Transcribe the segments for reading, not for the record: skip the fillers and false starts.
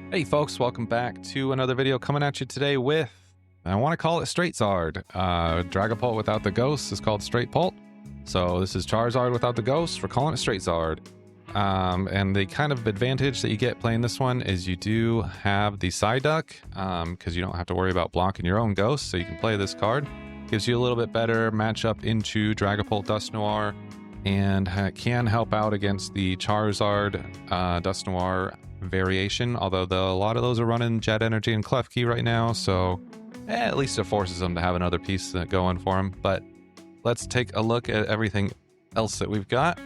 Hey folks, welcome back to another video coming at you today with, I want to call it straight zard. Dwagapult without the ghost is called straight pult. So this is Charizard without the ghost, we're calling it straight zard. And the kind of advantage that you get playing this one is you do have the side duck, because you don't have to worry about blocking your own ghost, so you can play this card. Gives you a little bit better matchup into Dwagapult Dust Noir, and can help out against the Charizard Dust Noir variation, although a lot of those are running Jet Energy and Klefki right now, so at least it forces them to have another piece going for them. But let's take a look at everything else that we've got.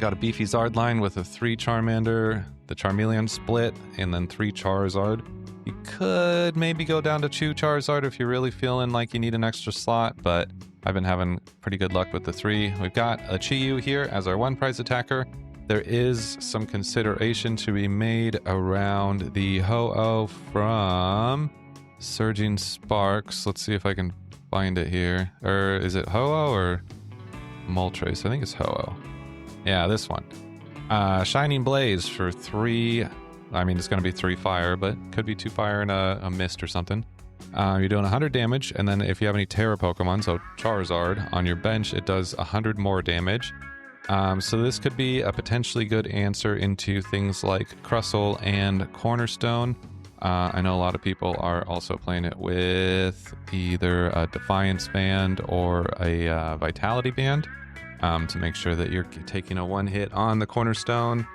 Got a beefy Zard line with a 3 Charmander, the Charmeleon split, and then 3 Charizard. You could maybe go down to 2 Charizard if you're really feeling like you need an extra slot, but I've been having pretty good luck with the 3. We've got a Chi-Yu here as our 1 prize attacker. There is some consideration to be made around the Ho-Oh from Surging Sparks. Let's see if I can find it here. Or is it Ho-Oh or Moltres? I think it's Ho-Oh. Yeah, this one. Shining Blaze for 3. I mean, it's going to be 3 fire, but could be 2 fire and a mist or something. You're doing 100 damage, and then if you have any Terra Pokemon, so Charizard, on your bench, it does 100 more damage. So this could be a potentially good answer into things like Crustle and Cornerstone. I know a lot of people are also playing it with either a Defiance Band or a Vitality Band to make sure that you're taking a 1 hit on the Cornerstone.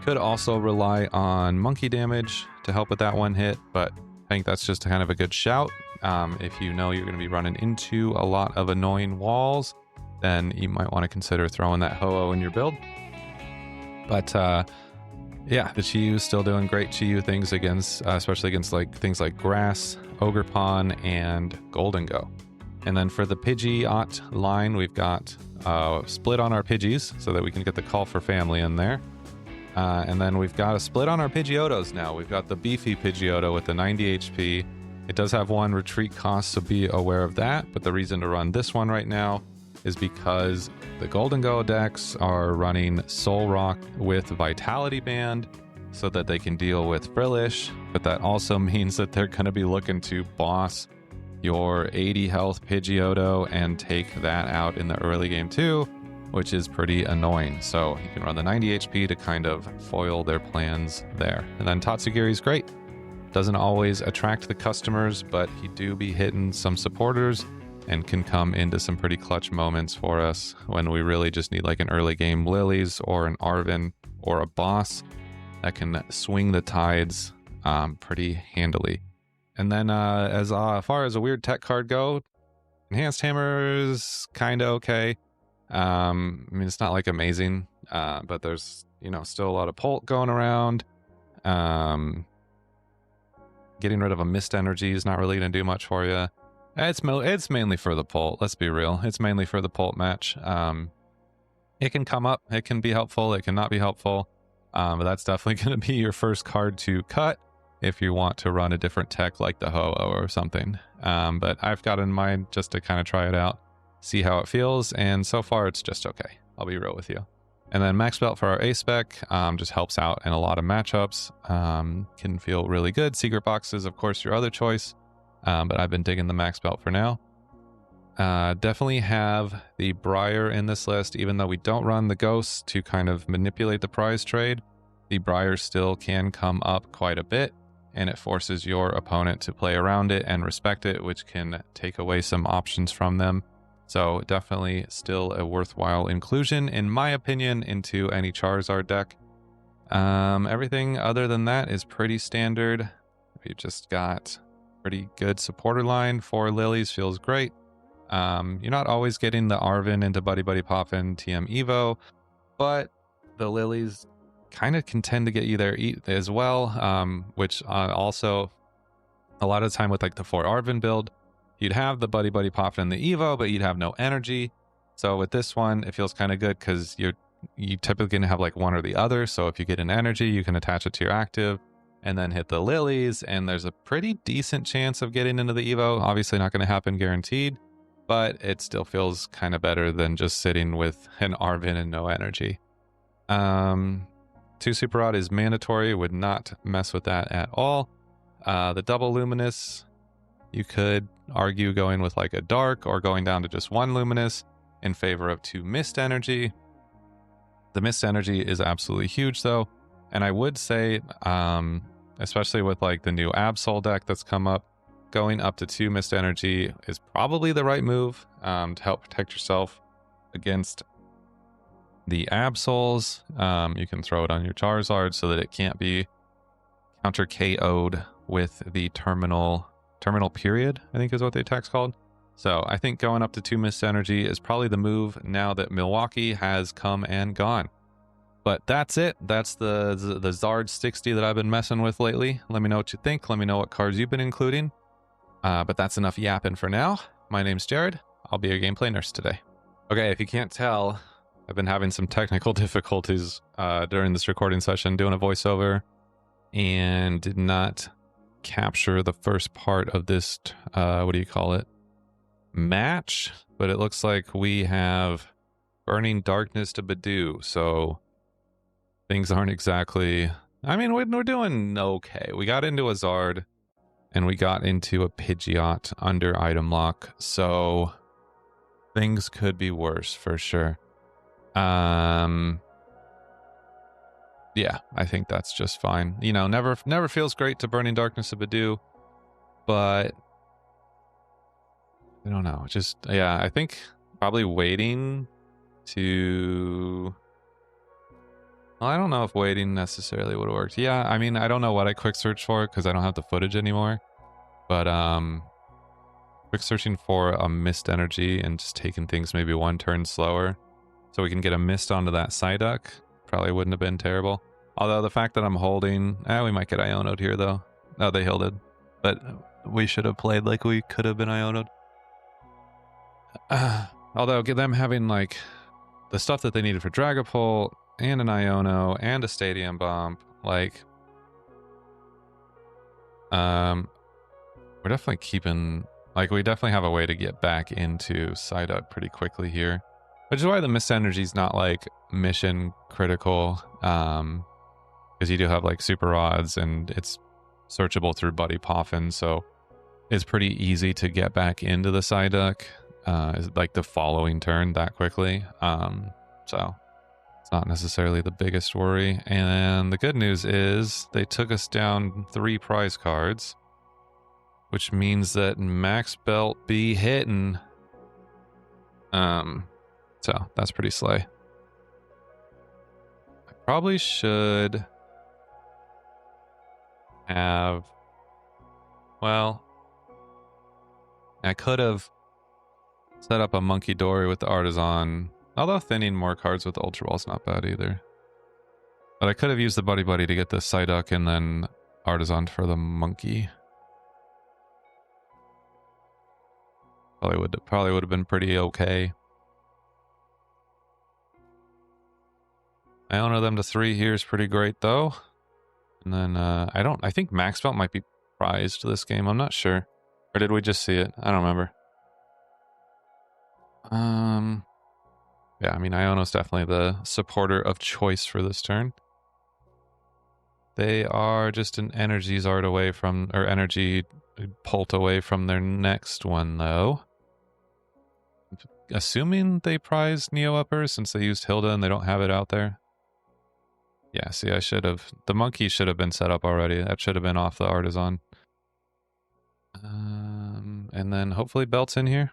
Could also rely on Monkey Damage to help with that 1 hit, but I think that's just kind of a good shout. If you know you're going to be running into a lot of annoying walls, then you might want to consider throwing that Ho-Oh in your build. But yeah, the Chi-Yu is still doing great Chi-Yu things against, especially against like things like Grass, Ogerpon, and Goldengo. And then for the Pidgeot line, we've got split on our Pidgeys so that we can get the Call for Family in there. And then we've got a split on our Pidgeotos now. We've got the beefy Pidgeotto with the 90 HP. It does have 1 retreat cost, so be aware of that. But the reason to run this one right now is because the Goldengo decks are running Soul Rock with Vitality Band so that they can deal with Frillish, but that also means that they're going to be looking to boss your 80 health Pidgeotto and take that out in the early game too, which is pretty annoying. So you can run the 90 HP to kind of foil their plans there. And then Tatsugiri's great. Doesn't always attract the customers, but he do be hitting some supporters and can come into some pretty clutch moments for us when we really just need like an early game Lilies or an Arven or a boss that can swing the tides pretty handily. And then as far as a weird tech card go, Enhanced Hammer is kind of okay. I mean, it's not like amazing, but there's, you know, still a lot of Pult going around. Getting rid of a Mist Energy is not really going to do much for you. It's mainly for the Pult, let's be real. It's mainly for the Pult match. It can come up, it can be helpful, it can not be helpful, but that's definitely going to be your first card to cut if you want to run a different tech like the Ho-Oh or something. But I've got in mind just to kind of try it out, see how it feels, and so far it's just okay. I'll be real with you. And then Max Belt for our A-Spec just helps out in a lot of matchups. Can feel really good. Secret Box is, of course, your other choice. But I've been digging the Max Belt for now. Definitely have the Briar in this list, even though we don't run the Ghosts to kind of manipulate the prize trade. The Briar still can come up quite a bit, and it forces your opponent to play around it and respect it, which can take away some options from them. So definitely still a worthwhile inclusion, in my opinion, into any Charizard deck. Everything other than that is pretty standard. We just got pretty good supporter line. 4 Lilies feels great. You're not always getting the Arven into Buddy Buddy Poppin' TM Evo, but the Lilies kind of can tend to get you there as well, which also a lot of the time with like the 4 Arven build, you'd have the Buddy Buddy Poppin' in the Evo, but you'd have no energy. So with this one, it feels kind of good because you typically can have like one or the other. So if you get an energy, you can attach it to your active and then hit the Lilies, and there's a pretty decent chance of getting into the Evo. Obviously not going to happen guaranteed, but it still feels kind of better than just sitting with an Arven and no energy. 2 Super Rod is mandatory, would not mess with that at all. The double luminous, you could argue going with like a dark or going down to just 1 luminous in favor of 2 mist energy. The mist energy is absolutely huge though, and I would say, especially with like the new Absol deck that's come up, going up to 2 mist energy is probably the right move to help protect yourself against the Absols. You can throw it on your Charizard so that it can't be counter KO'd with the terminal period, I think is what the attack's called. So I think going up to 2 mist energy is probably the move now that Milwaukee has come and gone. But that's it. That's the Zard 60 that I've been messing with lately. Let me know what you think. Let me know what cards you've been including. But that's enough yapping for now. My name's Jared. I'll be your gameplay nurse today. Okay, if you can't tell, I've been having some technical difficulties during this recording session doing a voiceover and did not capture the first part of this, what do you call it? Match, but it looks like we have Burning Darkness to Badoo, so things aren't exactly, I mean, we're doing okay. We got into a Zard and we got into a Pidgeot under item lock, so things could be worse for sure. Yeah, I think that's just fine. You know, never feels great to Burning Darkness to Badoo, but I don't know. Just, yeah, I think probably waiting to... Well, I don't know if waiting necessarily would have worked. Yeah, I mean, I don't know what I quick search for because I don't have the footage anymore. But quick searching for a mist energy and just taking things maybe 1 turn slower so we can get a mist onto that Psyduck probably wouldn't have been terrible. Although the fact that I'm holding... we might get Iono'd here though. Oh, they healed. But we should have played like we could have been Iono'd. Although them having like the stuff that they needed for Dwagapult and an Iono and a Stadium Bomb, like we're definitely keeping, like, we definitely have a way to get back into Psyduck pretty quickly here, which is why the Mist Energy is not like mission critical, because you do have like Super Rods and it's searchable through Buddy Poffin, so it's pretty easy to get back into the Psyduck like the following turn that quickly. So it's not necessarily the biggest worry. And the good news is they took us down 3 prize cards, which means that Max Belt be hitting. So that's pretty slay. I probably should have, well, I could have set up a Monkey Dory with the Artisan, although thinning more cards with the Ultra Ball's not bad either. But I could have used the Buddy Buddy to get the Psyduck and then Artisan for the Monkey. Probably would have been pretty okay. I honor them to 3 here is pretty great though. And then I think Max Belt might be prized this game. I'm not sure. Or did we just see it? I don't remember. Yeah, I mean, Iono's definitely the supporter of choice for this turn. They are just an energy Zard away from, or energy Pult away from their next one, though. Assuming they prize Neo Upper since they used Hilda and they don't have it out there. Yeah, see, I should have. The Monkey should have been set up already. That should have been off the Artisan. And then hopefully Belt's in here.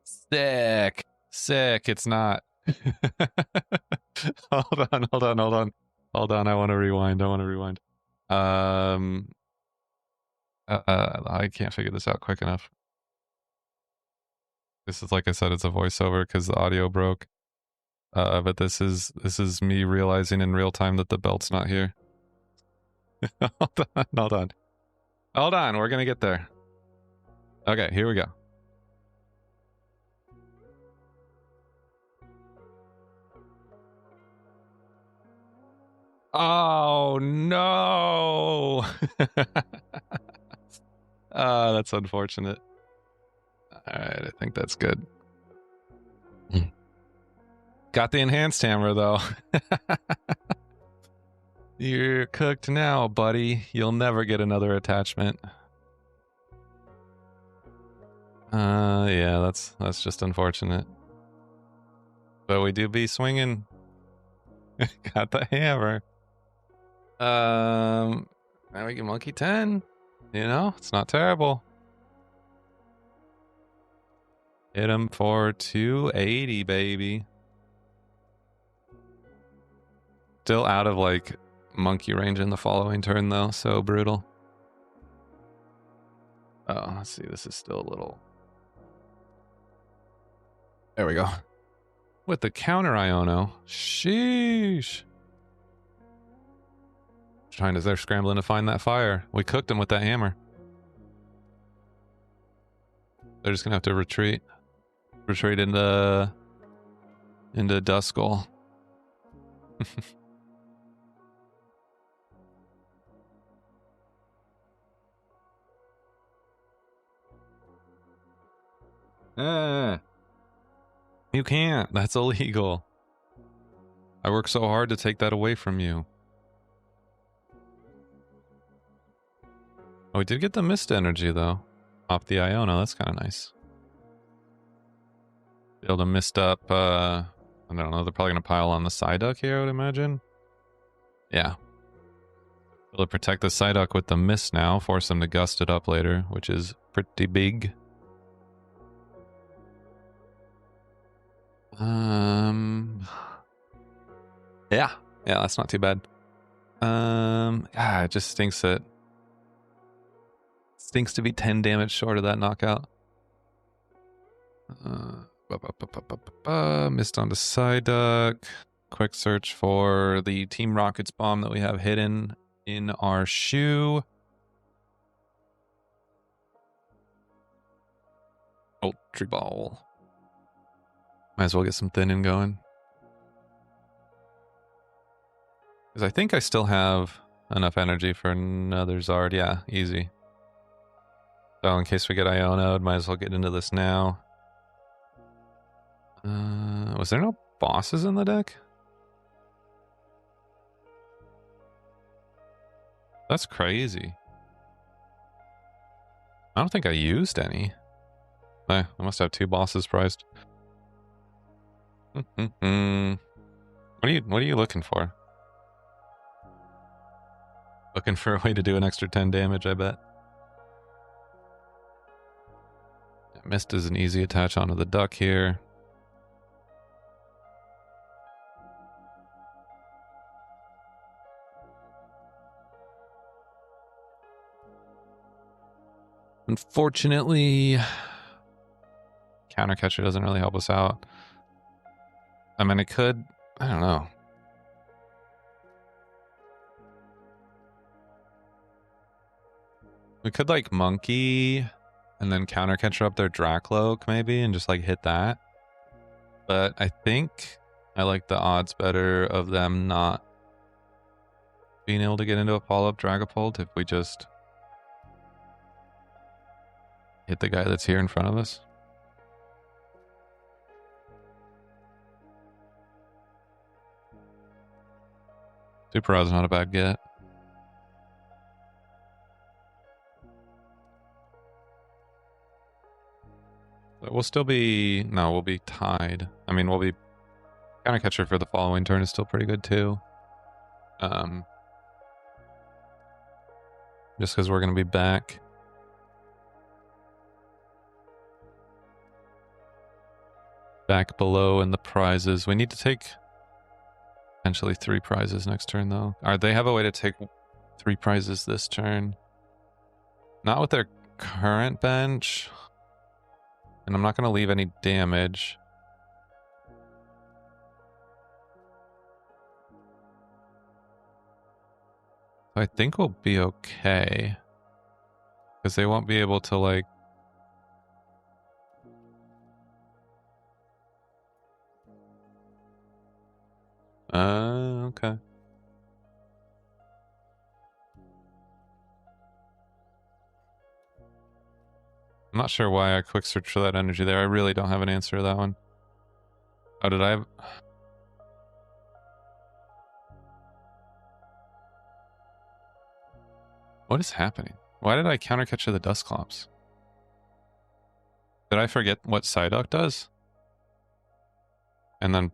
Sick. Sick. It's not. Hold on. I want to rewind. I can't figure this out quick enough. This is, like I said, it's a voiceover because the audio broke. But this is me realizing in real time that the belt's not here. Hold on. We're gonna get there. Okay, here we go. Oh no! That's unfortunate. All right, I think that's good. Got the enhanced hammer, though. You're cooked now, buddy. You'll never get another attachment. Yeah, that's just unfortunate. But we do be swinging. Got the hammer. Now we get monkey 10. You know, it's not terrible. Hit him for 280, baby. Still out of like monkey range in the following turn though, so brutal. Oh, let's see, this is still a little. There we go. With the counter Iono. Sheesh. Trying as they're scrambling to find that fire. We cooked them with that hammer. They're just gonna have to retreat. Retreat into Duskull. You can't. That's illegal. I worked so hard to take that away from you. Oh, we did get the mist energy, though. Off the Iono. That's kind of nice. Be able to mist up, I don't know. They're probably going to pile on the Psyduck here, I would imagine. Yeah. Be able to protect the Psyduck with the mist now. Force them to gust it up later, which is pretty big. Yeah, that's not too bad. It just stinks to be 10 damage short of that knockout. Missed on the Psyduck. Quick search for the Team Rocket's bomb that we have hidden in our shoe. Ultra Ball. Might as well get some thinning going. Because I think I still have enough energy for another Zard. Yeah, easy. So in case we get Iono'd, might as well get into this now. Was there no bosses in the deck? That's crazy. I don't think I used any. I must have 2 bosses priced. What are you looking for? Looking for a way to do an extra 10 damage, I bet. Mist is an easy attach onto the duck here. Unfortunately, counter catcher doesn't really help us out. I mean, it could, I don't know. We could like monkey and then counter catcher up their Dracloak maybe and just like hit that. But I think I like the odds better of them not being able to get into a follow-up Dwagapult if we just hit the guy that's here in front of us. Super Rod's not a bad get. But we'll still be... No, we'll be tied. I mean, we'll be... Counter catcher for the following turn is still pretty good, too. Just because we're going to be back. Back below in the prizes. We need to take... Potentially 3 prizes next turn, though. They have a way to take 3 prizes this turn. Not with their current bench. And I'm not going to leave any damage. I think we'll be okay. Because they won't be able to, like... Okay. I'm not sure why I quick search for that energy there. I really don't have an answer to that one. Oh, did I have... What is happening? Why did I counter catch the Dusclops? Did I forget what Psyduck does? And then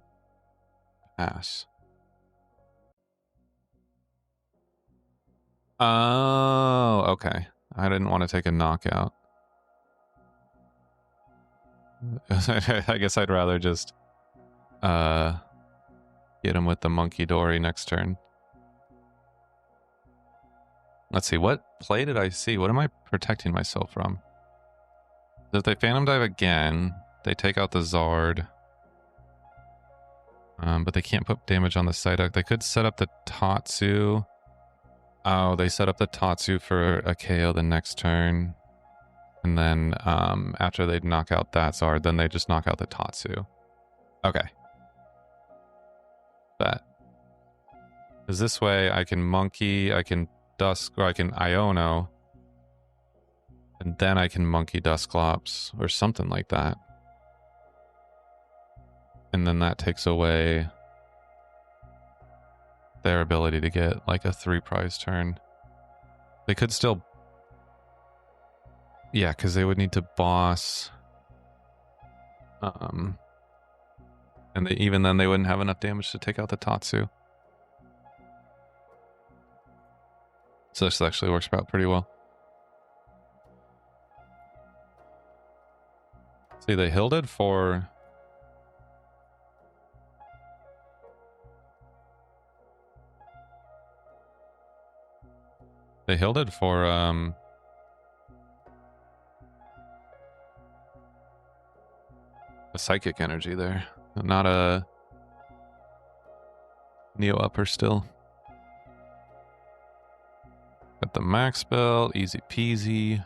pass. Oh, okay. I didn't want to take a knockout. I guess I'd rather just get him with the Monkey Dory next turn. Let's see, what play did I see? What am I protecting myself from? If they Phantom Dive again, they take out the Zard. But they can't put damage on the Psyduck. They could set up the Tatsu. Oh, they set up the Tatsu for a KO the next turn. And then after they knock out that Zard, then they just knock out the Tatsu. Okay. Bet. Because this way I can Monkey, I can Dusk, or I can Iono. And then I can Monkey Dusclops, or something like that. And then that takes away their ability to get like a 3-prize turn. They could still... Yeah, because they would need to boss. And even then they wouldn't have enough damage to take out the Tatsu. So this actually works out pretty well. See, they Hilded for... They Hilded for, a Psychic Energy there. Not a Neo Upper still. Got the max spell, easy peasy.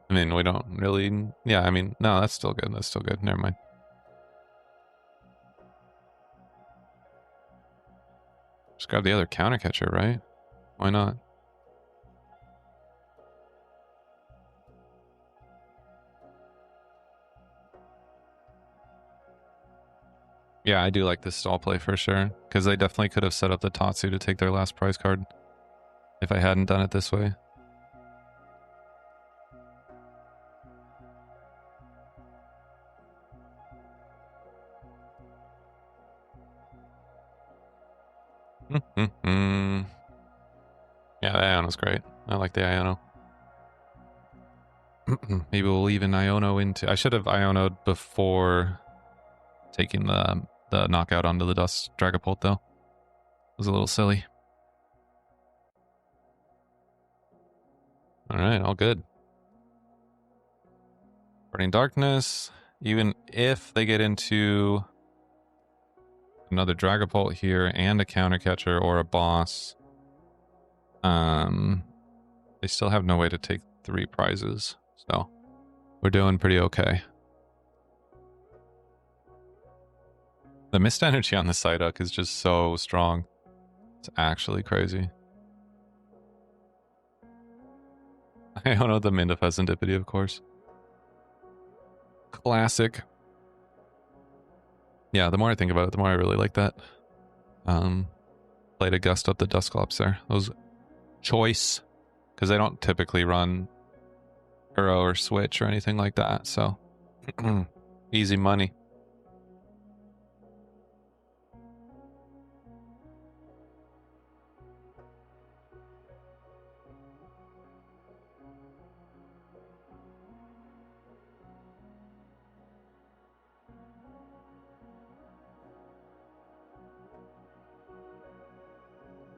I mean, we don't really... Yeah, I mean, no, that's still good. That's still good. Never mind. Just grab the other counter catcher, right? Why not? Yeah, I do like this stall play for sure. Because they definitely could have set up the Tatsu to take their last prize card. If I hadn't done it this way. Yeah, the Iono's great. I like the Iono. Maybe we'll even Iono into... I should have Iono'd before taking the knockout onto the Dust Dragapult, though. It was a little silly. Alright, all good. Burning Darkness. Even if they get into another Dragapult here and a counter catcher or a boss, they still have no way to take 3 prizes. So we're doing pretty okay. The Mist Energy on the Psyduck is just so strong. It's actually crazy. I don't know the Minda Serendipity, of course. Classic. Yeah, the more I think about it, the more I really like that. Play to gust up the Dusclops there. Those choice. Because they don't typically run Hero or Switch or anything like that, so easy money.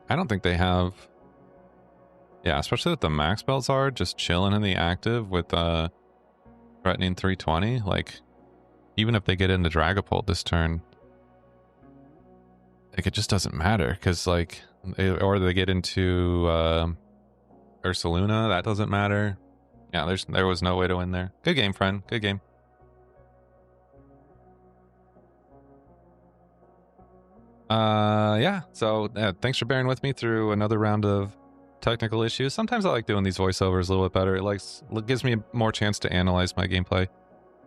I don't think they have... Yeah, especially with the max belts are just chilling in the active with threatening 320. Like, even if they get into Dragapult this turn, like, it just doesn't matter because, like, or they get into Ursaluna, that doesn't matter. Yeah, there was no way to win there. Good game, friend. Good game. Yeah, so thanks for bearing with me through another round of technical issues. Sometimes I like doing these voiceovers a little bit better. It gives me more chance to analyze my gameplay.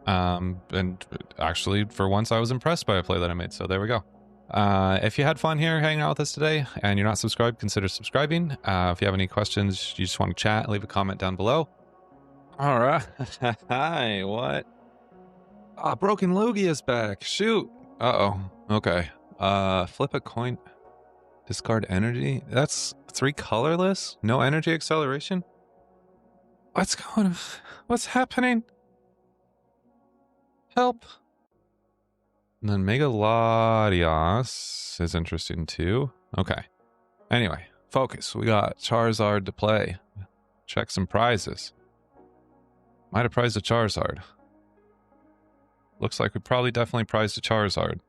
And actually, for once, I was impressed by a play that I made, so there we go. If you had fun here hanging out with us today and you're not subscribed, consider subscribing. If you have any questions, you just want to chat, leave a comment down below. All right. Hi, what? Ah, broken Lugia's back. Shoot. Uh-oh. Okay. Flip a coin. Discard energy. That's 3 colorless? No energy acceleration? What's happening? Help. And then Megalodios is interesting too. Okay. Anyway, focus. We got Charizard to play. Check some prizes. Might have prized a Charizard. Looks like we probably definitely prized a Charizard.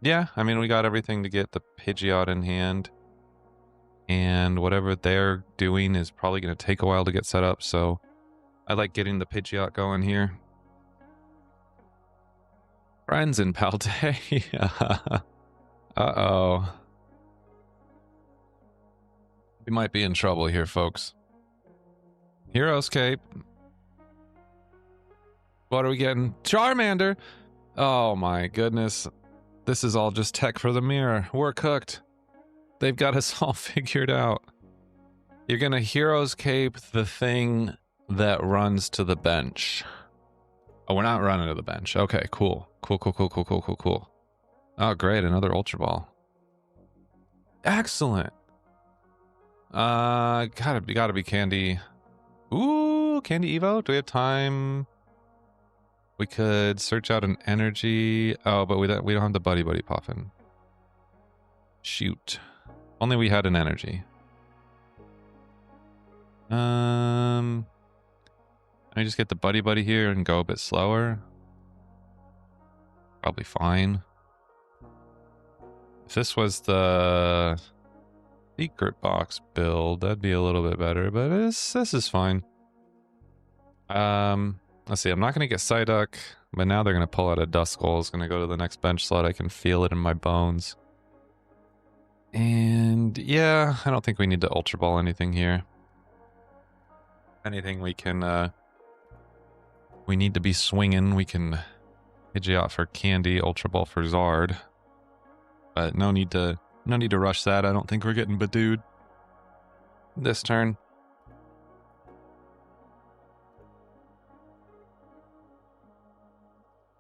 Yeah, I mean, we got everything to get the Pidgeot in hand. And whatever they're doing is probably going to take a while to get set up, so I like getting the Pidgeot going here. Friends in Paldea. Uh-oh. We might be in trouble here, folks. Hero's Cape. What are we getting? Charmander! Oh my goodness. This is all just tech for the mirror. We're cooked. They've got us all figured out. You're gonna Hero's Cape the thing that runs to the bench. Oh, we're not running to the bench. Okay, cool. Cool. Oh, great. Another Ultra Ball. Excellent. Gotta be Candy. Ooh, Candy Evo? Do we have time? We could search out an energy. Oh, but we don't have the Buddy Puffin. Shoot. Only we had an energy. Let me just get the Buddy here and go a bit slower. Probably fine. If this was the secret box build, that'd be a little bit better, but this is fine. Let's see, I'm not going to get Psyduck, but now they're going to pull out a Duskull. It's going to go to the next bench slot. I can feel it in my bones. And yeah, I don't think we need to Ultra Ball anything here. Anything we can, we need to be swinging. We can Pidgeot for Candy, Ultra Ball for Zard. But no need to rush that. I don't think we're getting Badooed this turn.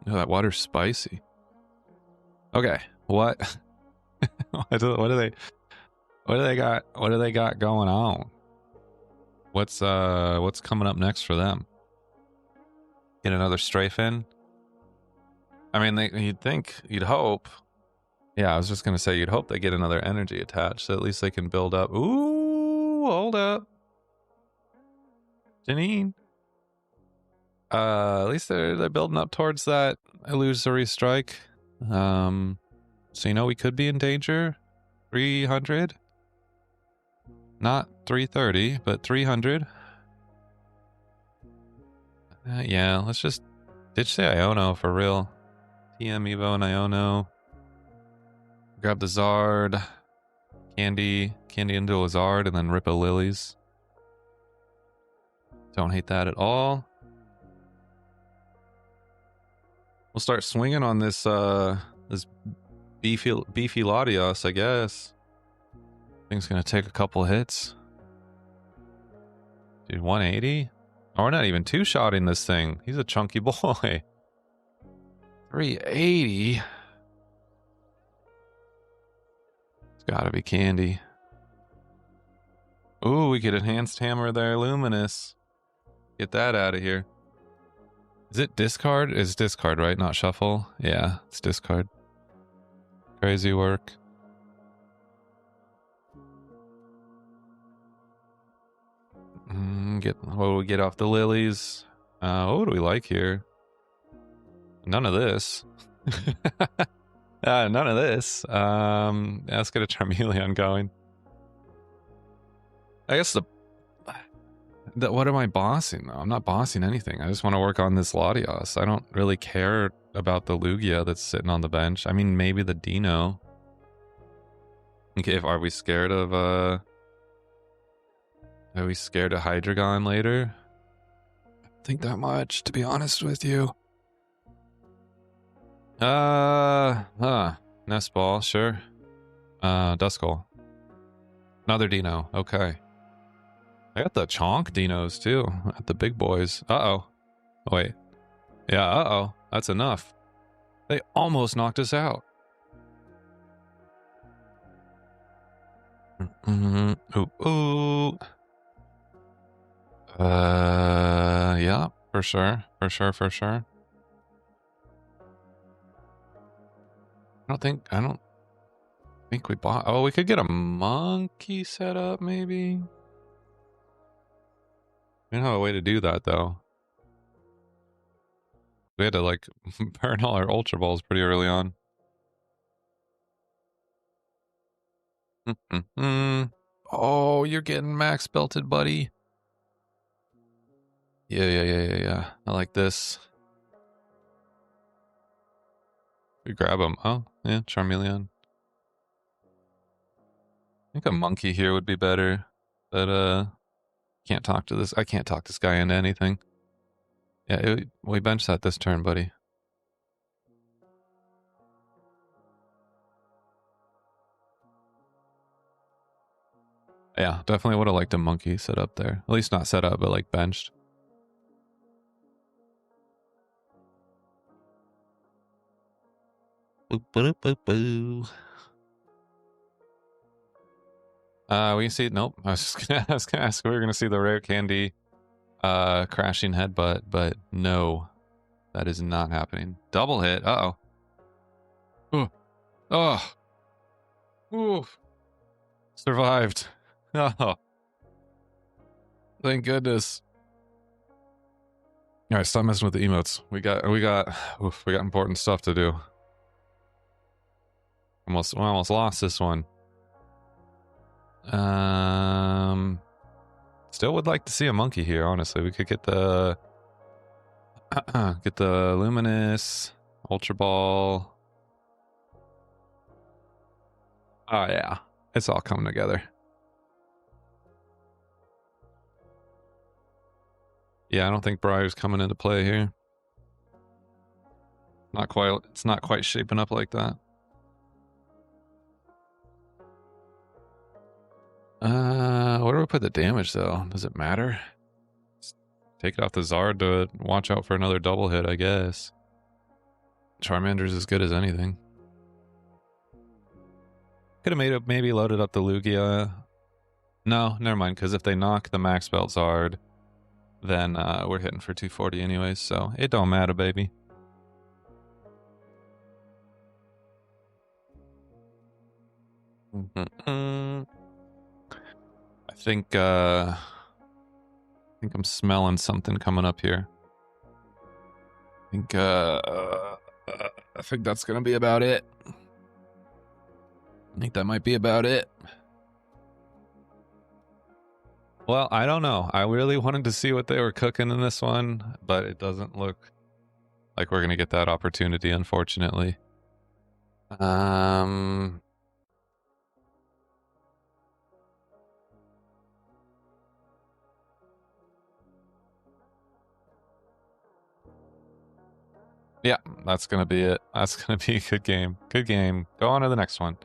Oh, that water's spicy. Okay, what? What do they got going on? What's coming up next for them? Get another Strafe in? I mean, you'd hope. Yeah, I was just gonna say you'd hope they get another energy attached, so at least they can build up. Ooh, hold up, Janine. At least they're building up towards that illusory strike. So you know we could be in danger. 300, not 330, but 300. Yeah, let's just ditch the Iono for real. TM Evo and Iono. Grab the Zard, Candy into a Zard, and then rip a Lilies. Don't hate that at all. We'll start swinging on this this beefy Latios, I guess. I think it's gonna take a couple hits. Dude, 180? Oh, we're not even two-shotting this thing. He's a chunky boy. 380. It's gotta be Candy. Ooh, we could enhanced hammer there, Luminous. Get that out of here. Is it discard? It's discard, right? Not shuffle? Yeah, it's discard. Crazy work. What do we get off the Lilies? What do we like here? None of this. None of this. Let's get a Charmeleon going. I guess what am I bossing? I'm not bossing anything. I just want to work on this Latios. I don't really care about the Lugia that's sitting on the bench. I mean, maybe the Dino. Okay, are we scared of Hydreigon later? I don't think that much, to be honest with you. Nest ball, sure. Duskull. Another Dino, okay. I got the Chonk Dinos too, at the big boys. Uh-oh. Wait. Yeah, uh-oh. That's enough. They almost knocked us out. Ooh, ooh. Yeah, for sure. For sure, for sure. I don't think we bought... Oh, we could get a monkey set up, maybe? We don't have a way to do that, though. We had to, like, burn all our Ultra Balls pretty early on. Oh, you're getting max belted, buddy. Yeah. I like this. We grab him. Oh, yeah, Charmeleon. I think a monkey here would be better. But, can't talk to this. I can't talk this guy into anything. Yeah, we bench that this turn, buddy. Yeah, definitely would have liked a monkey set up there. At least not set up, but like benched. Boop, boop, boop, boop. We can see. Nope. I was gonna ask if we were gonna see the rare candy, crashing headbutt, but no, that is not happening. Double hit. Uh oh. Oh. Oof. Survived. Oh. Thank goodness. All right, stop messing with the emotes. We got important stuff to do. We almost lost this one. Still would like to see a monkey here, honestly. We could get the Luminous, Ultra Ball. Oh yeah. It's all coming together. Yeah, I don't think Briar's coming into play here. Not quite. It's not quite shaping up like that. Where do we put the damage though? Does it matter? Take it off the Zard to watch out for another double hit, I guess. Charmander's as good as anything. Could have maybe loaded up the Lugia. No, never mind, because if they knock the max belt Zard, then we're hitting for 240 anyways, so it don't matter, baby. I think I'm smelling something coming up here. I think that's gonna be about it. I think that might be about it. Well, I don't know. I really wanted to see what they were cooking in this one, but it doesn't look like we're gonna get that opportunity, unfortunately. Yeah, that's gonna be it. That's gonna be a good game. Good game. Go on to the next one.